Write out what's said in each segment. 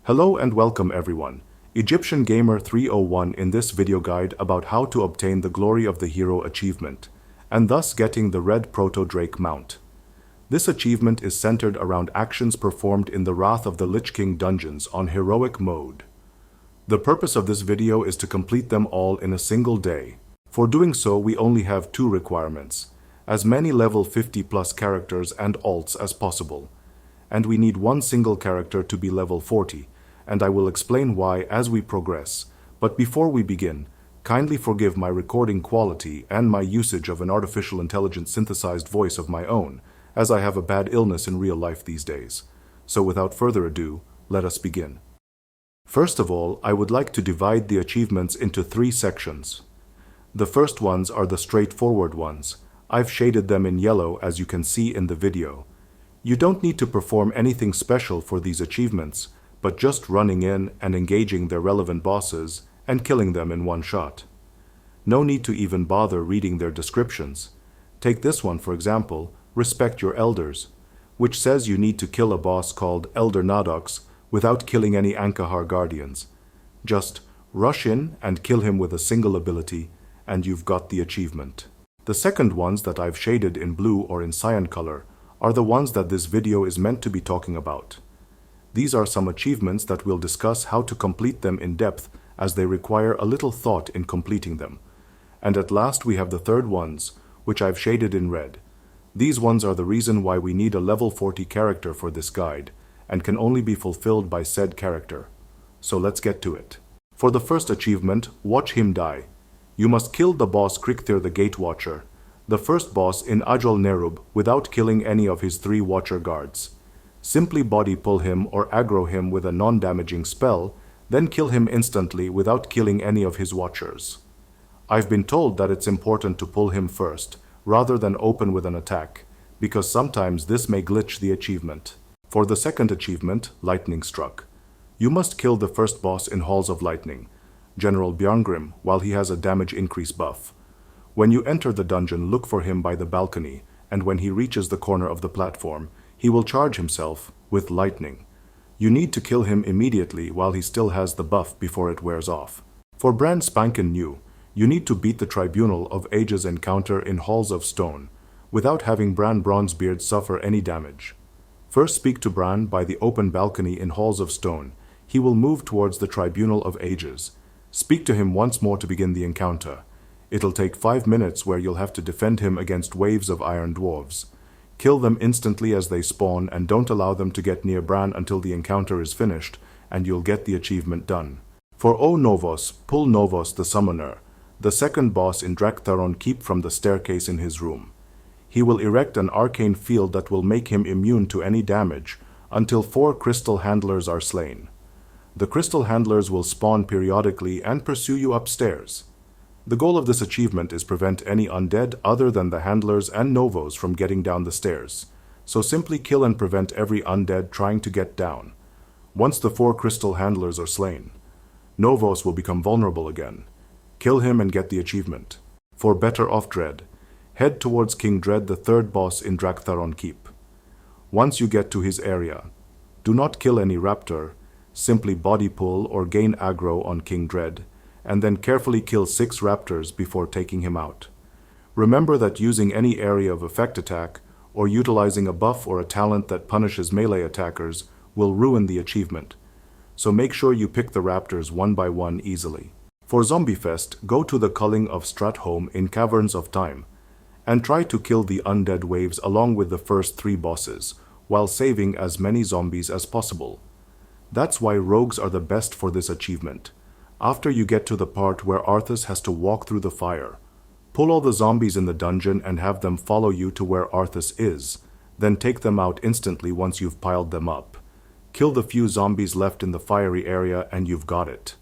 Hello and welcome everyone. Egyptian Gamer 301 in this video guide about how to obtain the Glory of the Hero achievement, and thus getting the red Proto-Drake mount. This achievement is centered around actions performed in the Wrath of the Lich King dungeons on heroic mode. The purpose of this video is to complete them all in a single day. For doing so, we only have two requirements: as many level 50 plus characters and alts as possible. And we need one single character to be level 40, and I will explain why as we progress. But before we begin, kindly forgive my recording quality and my usage of an artificial intelligence synthesized voice of my own, as I have a bad illness in real life these days. So without further ado, let us begin. First of all, I would like to divide the achievements into three sections. The first ones are the straightforward ones. I've shaded them in yellow as you can see in the video. You don't need to perform anything special for these achievements, but just running in and engaging their relevant bosses and killing them in one shot. No need to even bother reading their descriptions. Take this one for example, Respect Your Elders, which says you need to kill a boss called Elder Nadox without killing any Ankahar guardians. Just rush in and kill him with a single ability, and you've got the achievement. The second ones that I've shaded in blue or in cyan color are the ones that this video is meant to be talking about. These are some achievements that we'll discuss how to complete them in depth, as they require a little thought in completing them. And at last we have the third ones, which I've shaded in red. These ones are the reason why we need a level 40 character for this guide, and can only be fulfilled by said character. So let's get to it. For the first achievement, Watch Him Die. You must kill the boss Krikthir the Gate Watcher, the first boss in Ajol Nerub, without killing any of his 3 Watcher guards. Simply body pull him or aggro him with a non-damaging spell, then kill him instantly without killing any of his Watchers. I've been told that it's important to pull him first, rather than open with an attack, because sometimes this may glitch the achievement. For the second achievement, Lightning Struck. You must kill the first boss in Halls of Lightning, General Bjarngrim, while he has a damage increase buff. When you enter the dungeon, look for him by the balcony, and when he reaches the corner of the platform, he will charge himself with lightning. You need to kill him immediately while he still has the buff before it wears off. For Brann Spankin new, you need to beat the Tribunal of Ages encounter in Halls of Stone, without having Brann Bronzebeard suffer any damage. First speak to Brann by the open balcony in Halls of Stone. He will move towards the Tribunal of Ages. Speak to him once more to begin the encounter. It'll take 5 minutes where you'll have to defend him against waves of iron dwarves. Kill them instantly as they spawn and don't allow them to get near Brann until the encounter is finished, and you'll get the achievement done. For O Novos, pull Novos the Summoner, the second boss in Draktaron Keep, from the staircase in his room. He will erect an arcane field that will make him immune to any damage until 4 crystal handlers are slain. The crystal handlers will spawn periodically and pursue you upstairs. The goal of this achievement is prevent any undead other than the handlers and Novos from getting down the stairs, so simply kill and prevent every undead trying to get down. Once the 4 crystal handlers are slain, Novos will become vulnerable again. Kill him and get the achievement. For better Off Dred, head towards King Dread, the third boss in Draktaron Keep. Once you get to his area, do not kill any raptor, simply body pull or gain aggro on King Dread, and then carefully kill 6 raptors before taking him out. Remember that using any area of effect attack, or utilizing a buff or a talent that punishes melee attackers, will ruin the achievement, so make sure you pick the raptors one by one easily. For Zombiefest, go to the Culling of Time in Caverns of Time, and try to kill the undead waves along with the first 3 bosses, while saving as many zombies as possible. That's why rogues are the best for this achievement. After you get to the part where Arthas has to walk through the fire, pull all the zombies in the dungeon and have them follow you to where Arthas is, then take them out instantly once you've piled them up. Kill the few zombies left in the fiery area and you've got it.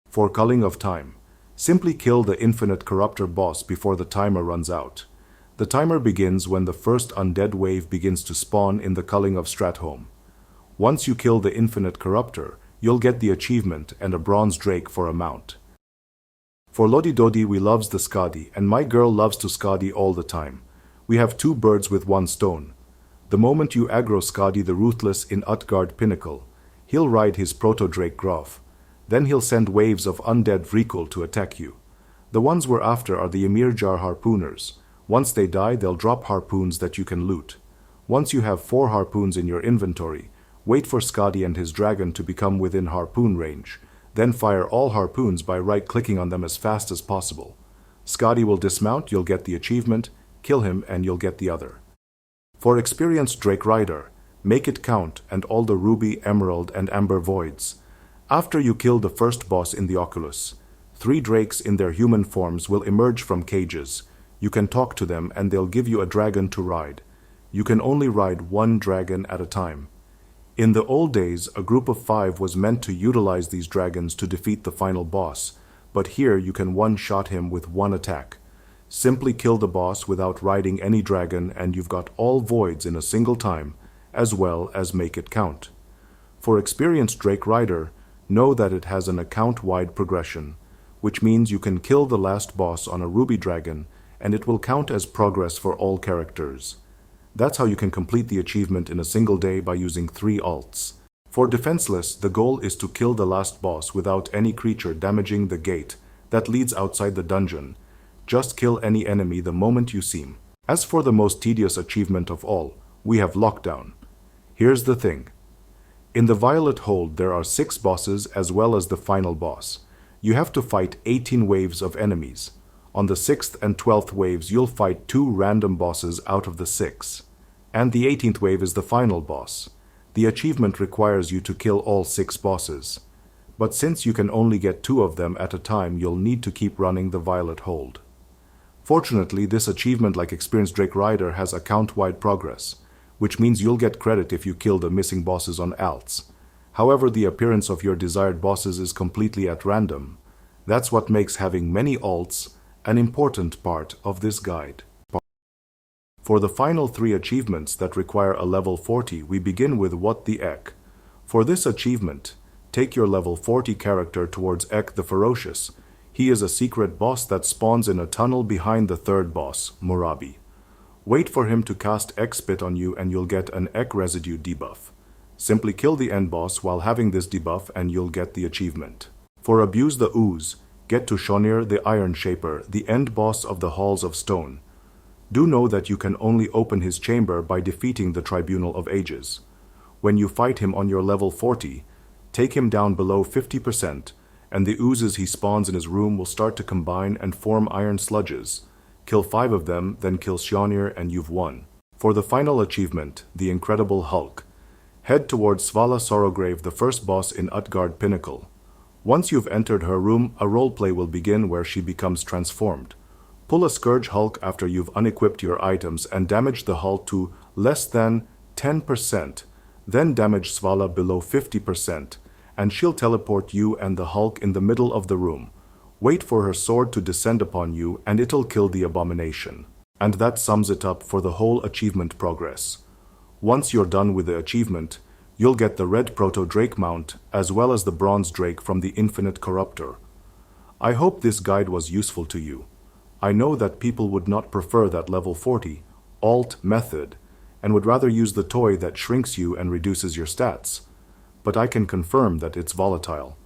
For Culling of Time, simply kill the Infinite Corruptor boss before the timer runs out. The timer begins when the first undead wave begins to spawn in the Culling of Time. Once you kill the Infinite Corruptor, you'll get the achievement and a bronze drake for a mount. For Lodi Dodi, we loves the Skadi, and my girl loves to Skadi all the time. We have two birds with one stone. The moment you aggro Skadi the Ruthless in Utgard Pinnacle, he'll ride his proto-drake Groff. Then he'll send waves of undead Vrikul to attack you. The ones we're after are the Emir Jar harpooners. Once they die, they'll drop harpoons that you can loot. Once you have 4 harpoons in your inventory, wait for Skadi and his dragon to become within harpoon range. Then fire all harpoons by right-clicking on them as fast as possible. Skadi will dismount, you'll get the achievement, kill him and you'll get the other. For experienced Drake Rider, make it count and all the ruby, emerald and amber voids. After you kill the first boss in the Oculus, 3 drakes in their human forms will emerge from cages. You can talk to them and they'll give you a dragon to ride. You can only ride 1 dragon at a time. In the old days, a group of 5 was meant to utilize these dragons to defeat the final boss, but here you can one-shot him with 1 attack. Simply kill the boss without riding any dragon and you've got all voids in a single time, as well as make it count. For experienced Drake Rider, know that it has an account-wide progression, which means you can kill the last boss on a ruby dragon and it will count as progress for all characters. That's how you can complete the achievement in a single day by using 3 alts. For Defenseless, the goal is to kill the last boss without any creature damaging the gate that leads outside the dungeon. Just kill any enemy the moment you see him. As for the most tedious achievement of all, we have Lockdown. Here's the thing. In the Violet Hold there are 6 bosses as well as the final boss. You have to fight 18 waves of enemies. On the 6th and 12th waves you'll fight 2 random bosses out of the 6. And the 18th wave is the final boss. The achievement requires you to kill all 6 bosses. But since you can only get 2 of them at a time, you'll need to keep running the Violet Hold. Fortunately, this achievement, like experienced Drake Rider, has account-wide progress, which means you'll get credit if you kill the missing bosses on alts. However, the appearance of your desired bosses is completely at random. That's what makes having many alts an important part of this guide. For the final 3 achievements that require a level 40, we begin with What the Ek. For this achievement, take your level 40 character towards Ek the Ferocious. He is a secret boss that spawns in a tunnel behind the 3rd boss, Murabi. Wait for him to cast Ek Spit on you and you'll get an Ek residue debuff. Simply kill the end boss while having this debuff and you'll get the achievement. For Abuse the Ooze, get to Shonir the Iron Shaper, the end boss of the Halls of Stone. Do know that you can only open his chamber by defeating the Tribunal of Ages. When you fight him on your level 40, take him down below 50%, and the oozes he spawns in his room will start to combine and form iron sludges. Kill 5 of them, then kill Shonir and you've won. For the final achievement, the Incredible Hulk, head towards Svala Sorrowgrave, the first boss in Utgard Pinnacle. Once you've entered her room, a roleplay will begin where she becomes transformed. Pull a Scourge Hulk after you've unequipped your items and damage the Hulk to less than 10%, then damage Svala below 50%, and she'll teleport you and the Hulk in the middle of the room. Wait for her sword to descend upon you and it'll kill the abomination. And that sums it up for the whole achievement progress. Once you're done with the achievement, you'll get the red proto-drake mount as well as the bronze drake from the infinite corruptor. I hope this guide was useful to you. I know that people would not prefer that level 40 alt method and would rather use the toy that shrinks you and reduces your stats, but I can confirm that it's volatile.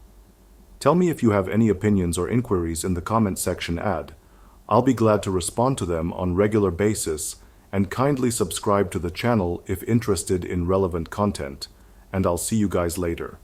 Tell me if you have any opinions or inquiries in the comment section add. I'll be glad to respond to them on regular basis, and kindly subscribe to the channel if interested in relevant content, and I'll see you guys later.